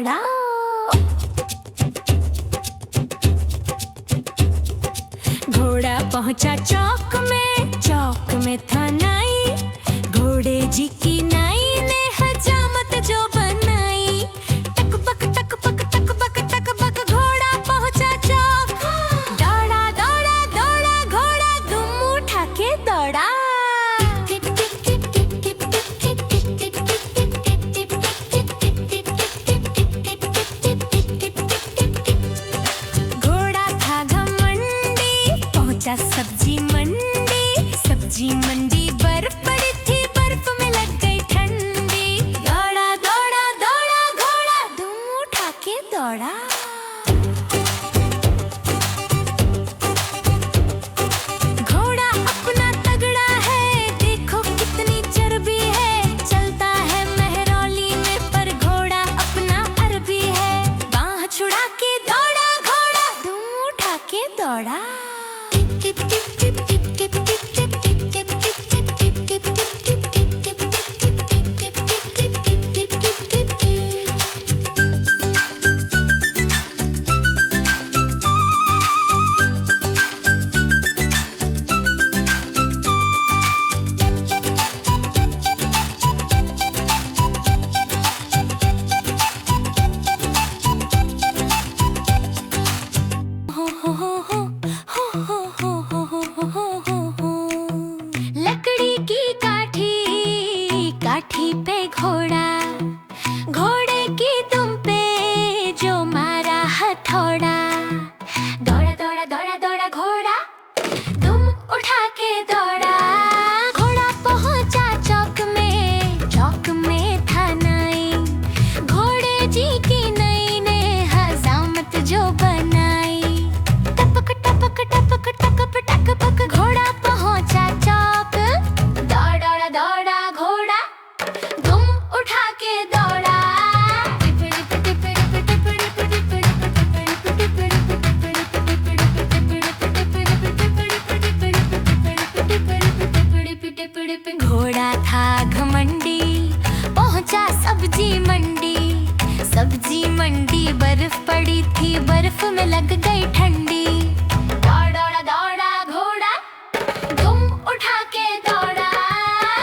दौड़ा। घोड़ा पहुंचा चौक में था नाई। घोड़े जी की नाई ने हजामत जो बनाई। टक बक टक बक टक बक टक बक घोड़ा पहुंचा चौक। दौड़ा दौड़ा दौड़ा घोड़ा दुम उठा के दौड़ा। घोड़ा था घमंडी पहुंचा सब्जी मंडी बर्फ पड़ी थी, बर्फ में लग गई ठंडी। दौड़ा दौड़ा दौड़ा घोड़ा दुम उठा के दौड़ा। घोड़ा अपना तगड़ा है, देखो कितनी चर्बी है। चलता है मेहरौली में पर घोड़ा अपना अरबी है। बाँह छुड़ा के दौड़ा घोड़ा दुम उठा के दौड़ा। लकड़ी की काठी पे घोड़ा, घोड़े की दुम पे जो मारा हथौड़ा। दौड़ा दौड़ा दौड़ा दौड़ा घोड़ा दुम उठा के दौड़ा। घोड़ा पहुंचा चौक में था नाई। घोड़े जी की नई ने हजामत जो बनाई। टपक टपक टपक टकप टकपक घोड़ा पहुंचा चौक। दौड़ा दौड़ा घोड़ा दुम उठा के दौड़ा। घोड़ा था घमंडी पहुंचा सब्जी मंडी बर्फ पड़ी थी, बर्फ में लग गई ठंडी। दौड़ा दौड़ा घोड़ा दुम उठा के दौड़ा।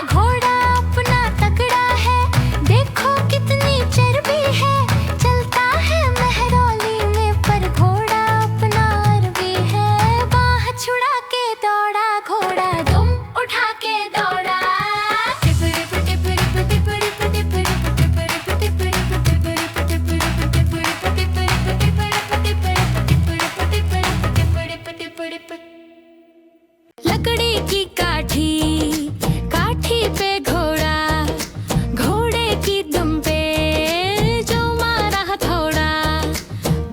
घोड़ा अपना तगड़ा है, देखो कितनी चर्बी है। चलता है मेहरौली में पर घोड़ा अपना अरबी है। बाँह छुड़ा के दौड़ा घोड़ा दुम उठा के दौड़ा। लकड़ी की काठी पे घोड़ा, घोड़े की दुम पे जो मारा हथौड़ा।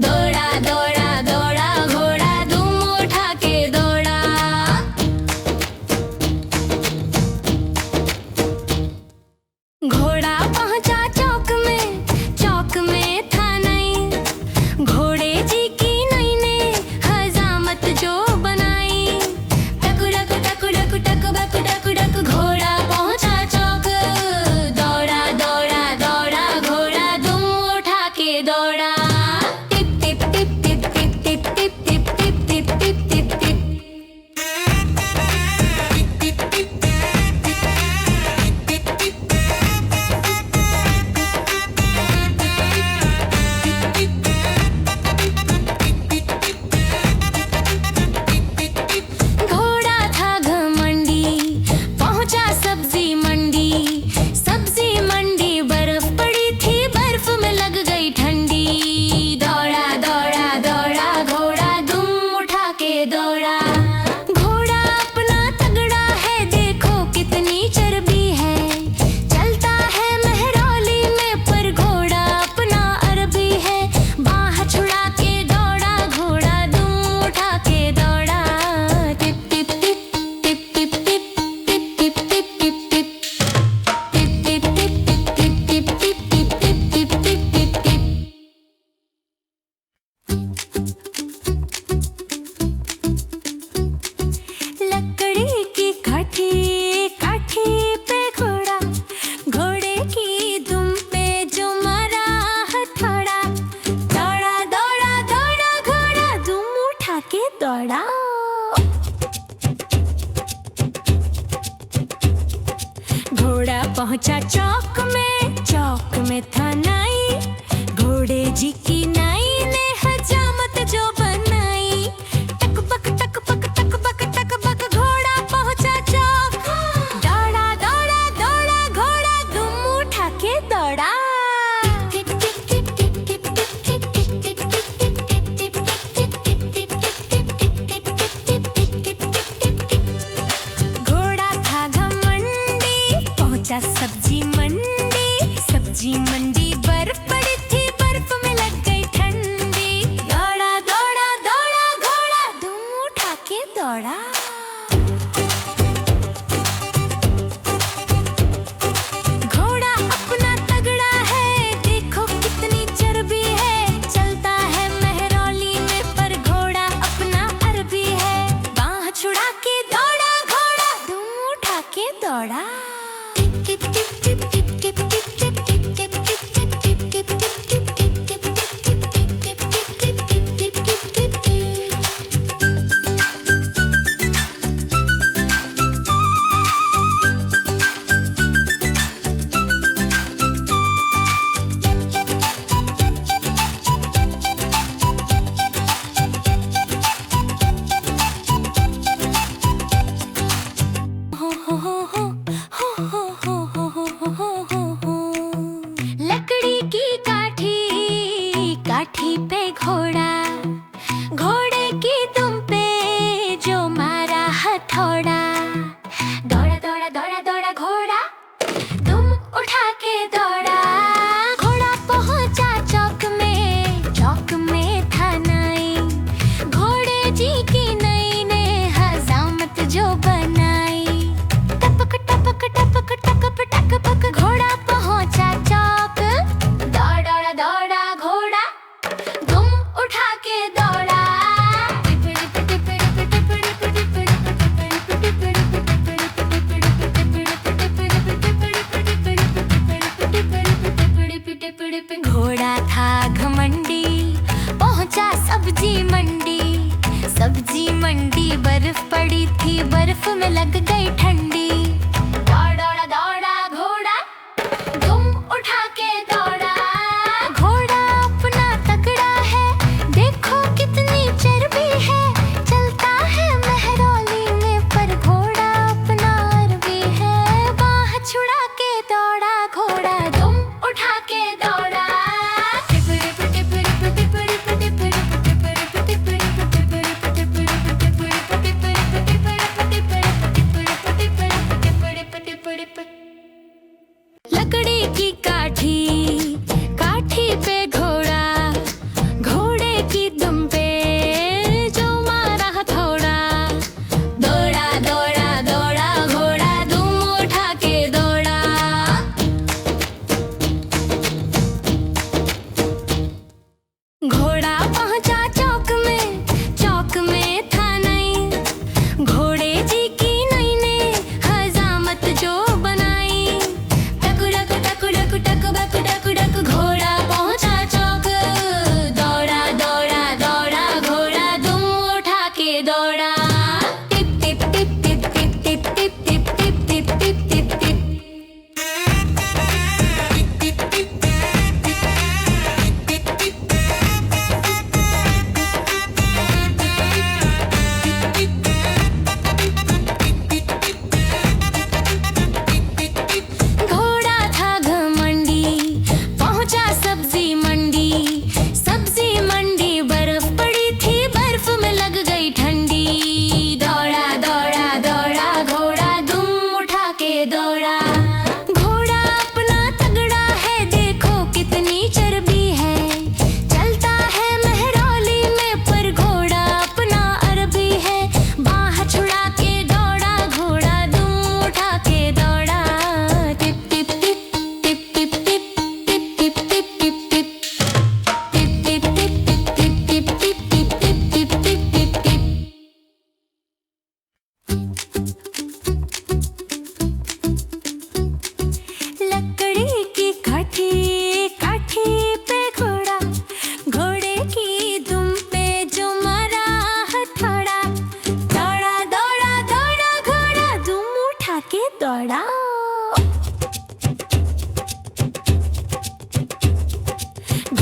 दौड़ा दौड़ा दौड़ा घोड़ा दुम उठा के दौड़ा। घोड़ा पहुंचा चौक में था नाई। घोड़े जी की नई ने हजामत जो बनाई। टकु टकु टकु टकु टकु बकु टकु टकु घोड़ा पहुंचा चौक। दौड़ा दौड़ा दौड़ा घोड़ा दुम उठा के दौड़ा। Tip tip tip tip tip tip tip tip tip tip tip tip tip. पहुंचा चौक में था नाई, घोड़े जी की नाई ने हजामत जो बनाई। टक बक टक बक टक बक टक बक घोड़ा पहुंचा चौक, दौड़ा दौड़ा दौड़ा घोड़ा दुम उठा के दौड़ा। घोड़ा था घमंडी पहुंचा सब्जी मंडी बर्फ पड़ी थी, बर्फ में लग गई ठंडी। दौड़ा दौड़ा दौड़ा घोड़ा दुम उठा के दौड़ा। घोड़ा अपना तगड़ा है, देखो कितनी चर्बी है, चलता है मेहरौली में पर घोड़ा अपना अरबी है। बाँह छुड़ा के दौड़ा घोड़ा दुम उठा के दौड़ा। लकड़ी की काठी पे घोड़ा, घोड़े की दुम पे जो मारा हथौड़ा। दौड़ा दौड़ा दौड़ा दौड़ा घोड़ा दुम उठा के दौड़ा। घोड़ा पहुंचा चौक में था नाई, घोड़े जी की नई ने हजामत जो बनाई। टपक टपक टपक टकप टकपक घोड़ा पहुंचा चौक, दौड़ा दौड़ा घोड़ा दुम उठा के दौड़ा। घोड़ा था घमंडी पहुंचा सब्जी मंडी बर्फ पड़ी थी, बर्फ में लग गई ठंडी। दौड़ा दौड़ा घोड़ा दुम उठा के दौड़ा। घोड़ा अपना तगड़ा है, देखो कितनी चर्बी है, चलता है मेहरौली में पर घोड़ा अपना अरबी है। बाँह छुड़ा के दौड़ा घोड़ा दुम उठा के दौड़ा। लकड़ी की काठी पे घोड़ा, घोड़े की दुम पे जो मारा हथौड़ा। दौड़ा दौड़ा दौड़ा घोड़ा दुम उठा के दौड़ा। घोड़ा पहुंचा चौक में था नाई, घोड़े जी की नई ने हजामत जो बनाई। टकु टकु टकु टकु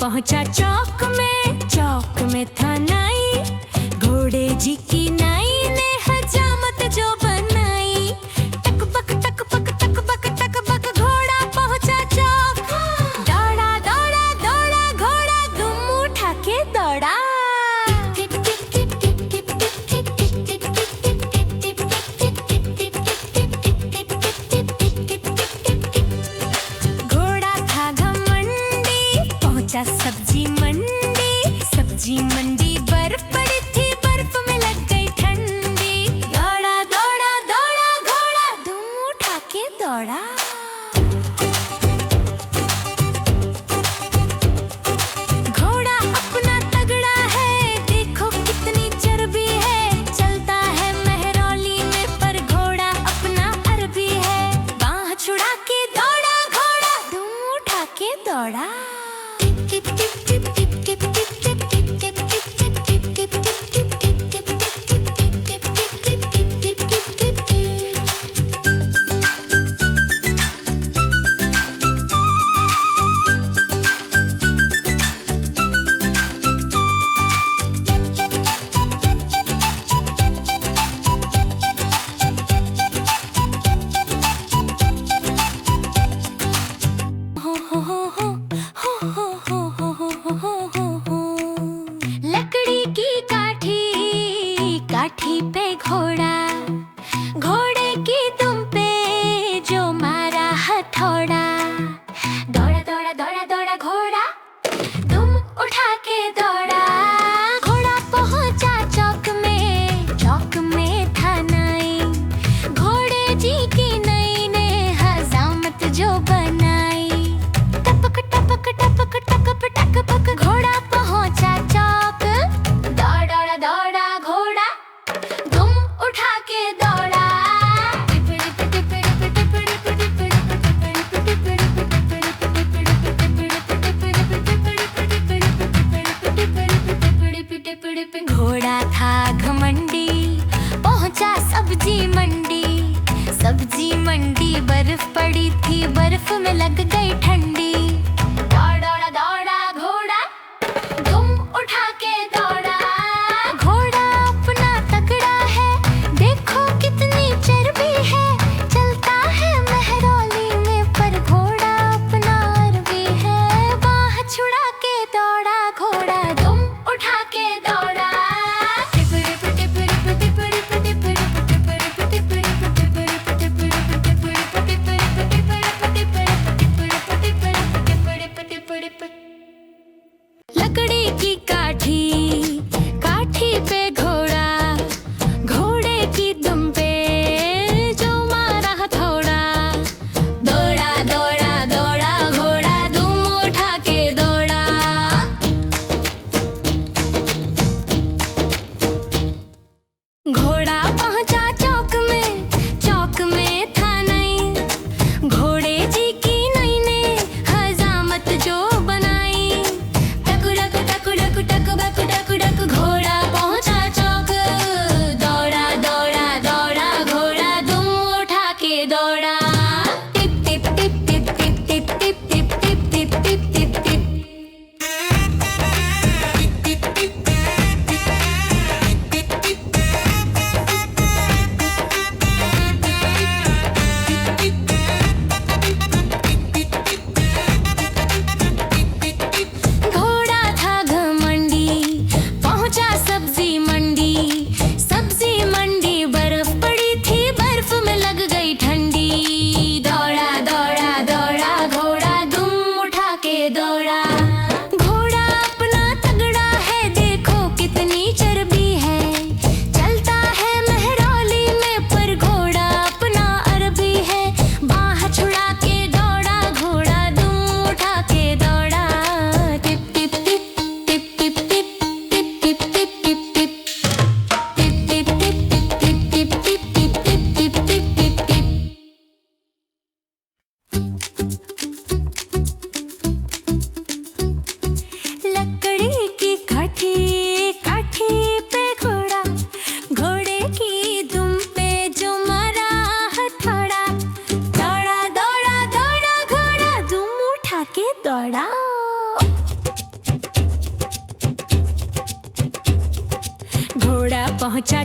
पहुंचा चौक में था नाई, घोड़े जी की नाई ने हजामत जो बनाई। टक बक टक बक टक बक टक बक घोड़ा पहुंचा चौक। दौड़ा दौड़ा दौड़ा घोड़ा दुम उठा के दौड़ा। घोड़ा था घमंडी पहुंचा सब्जी मंडी बर्फ पड़ी थी, बर्फ में लग गई ठंडी। दौड़ा दौड़ा दौड़ा घोड़ा दुम उठा के दौड़ा। घोड़ा अपना तगड़ा है, देखो कितनी चर्बी है। चलता है मेहरौली में पर घोड़ा अपना अरबी है। बाँह छुड़ा के दौड़ा घोड़ा दुम उठा के दौड़ा। लकड़ी की काठी पे घोड़े की दुम पे जो मारा हथौड़ा। दौड़ा दौड़ा दौड़ा दौड़ा घोड़ा दुम उठा के दौड़ा। घोड़ा पहुंचा चौक में था नाई, घोड़े जी की नई ने हजामत जो बनाई। टपक टपक टपक टकप टकपक घोड़ा पहुंचा चौक। दौड़ा दौड़ा घोड़ा दुम उठा के दौड़ा। घोड़ा था घमंडी पहुंचा सब्जी मंडी बर्फ पड़ी थी, बर्फ में लग गई ठंडी। दौड़ा दौड़ा घोड़ा दुम उठा के दौड़ा। घोड़ा अपना तगड़ा है, देखो कितनी चर्बी है। चलता है मेहरौली में पर घोड़ा अपना अरबी है। बाँह छुड़ा के दौड़ा घोड़ा दुम उठा के दौड़ा।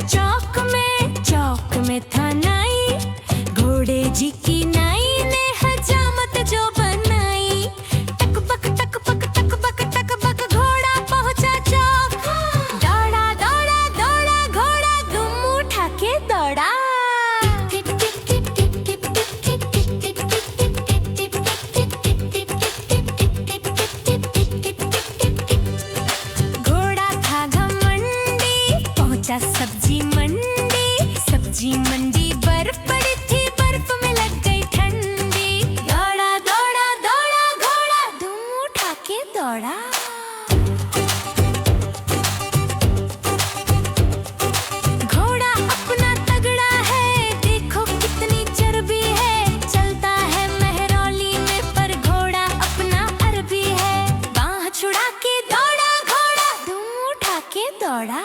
चौक में था नाई, घोड़े जी की नाई ने हजामत जो बनाई। टक बक टक बक टक बक टक बक घोड़ा पहुंचा चौक। दौड़ा दौड़ा दौड़ा घोड़ा दुम उठा के दौड़ा। घोड़ा था घमंडी पहुंचा सब्जी मंडी। सब्जी मंडी बर्फ पड़ी थी, बर्फ में लग गई ठंडी। दौड़ा दौड़ा दौड़ा घोड़ा दुम उठा के दौड़ा। घोड़ा अपना तगड़ा है, देखो कितनी चर्बी है। चलता है मेहरौली में पर घोड़ा अपना अरबी है। बाँह छुड़ा के दौड़ा घोड़ा दुम उठा के दौड़ा।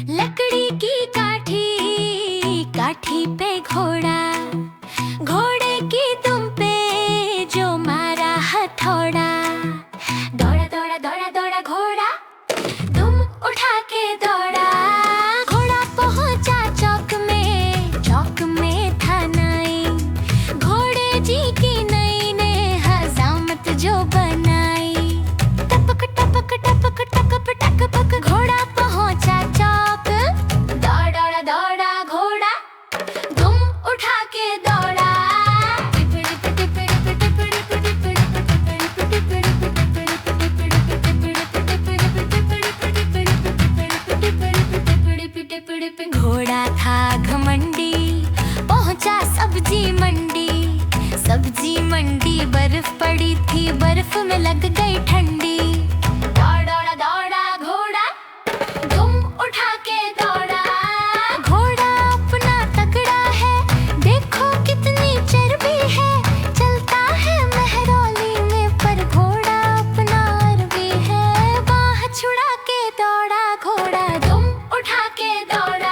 लकड़ी की काठी पे घोड़ा, घोड़े की दुम पे जो मारा हथौड़ा। दौड़ा दौड़ा दौड़ा दौड़ा घोड़ा दुम उठा के दौड़ा। घोड़ा पहुंचा चौक में था नाई, घोड़े जी की नई ने हजामत जो बनाई। टपक टपक टपक टकप टकपक घोड़ा पहुंचा चौक। दौड़ा दौड़ा घोड़ा दुम उठा के दौड़ा। घोड़ा था घमंडी पहुंचा सब्जी मंडी। सब्जी मंडी बर्फ पड़ी थी, बर्फ में लग गई ठंडी। दौड़ा दौड़ा घोड़ा दुम उठा के दौड़ा। घोड़ा अपना तगड़ा है, देखो कितनी चर्बी है। चलता है मेहरौली में पर घोड़ा अपना अरबी है। बाँह छुड़ा के दौड़ा घोड़ा दुम उठा के दौड़ा।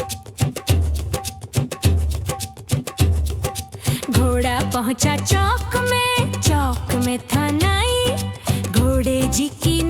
पहुंचा चौक में था नाई, घोड़े जी की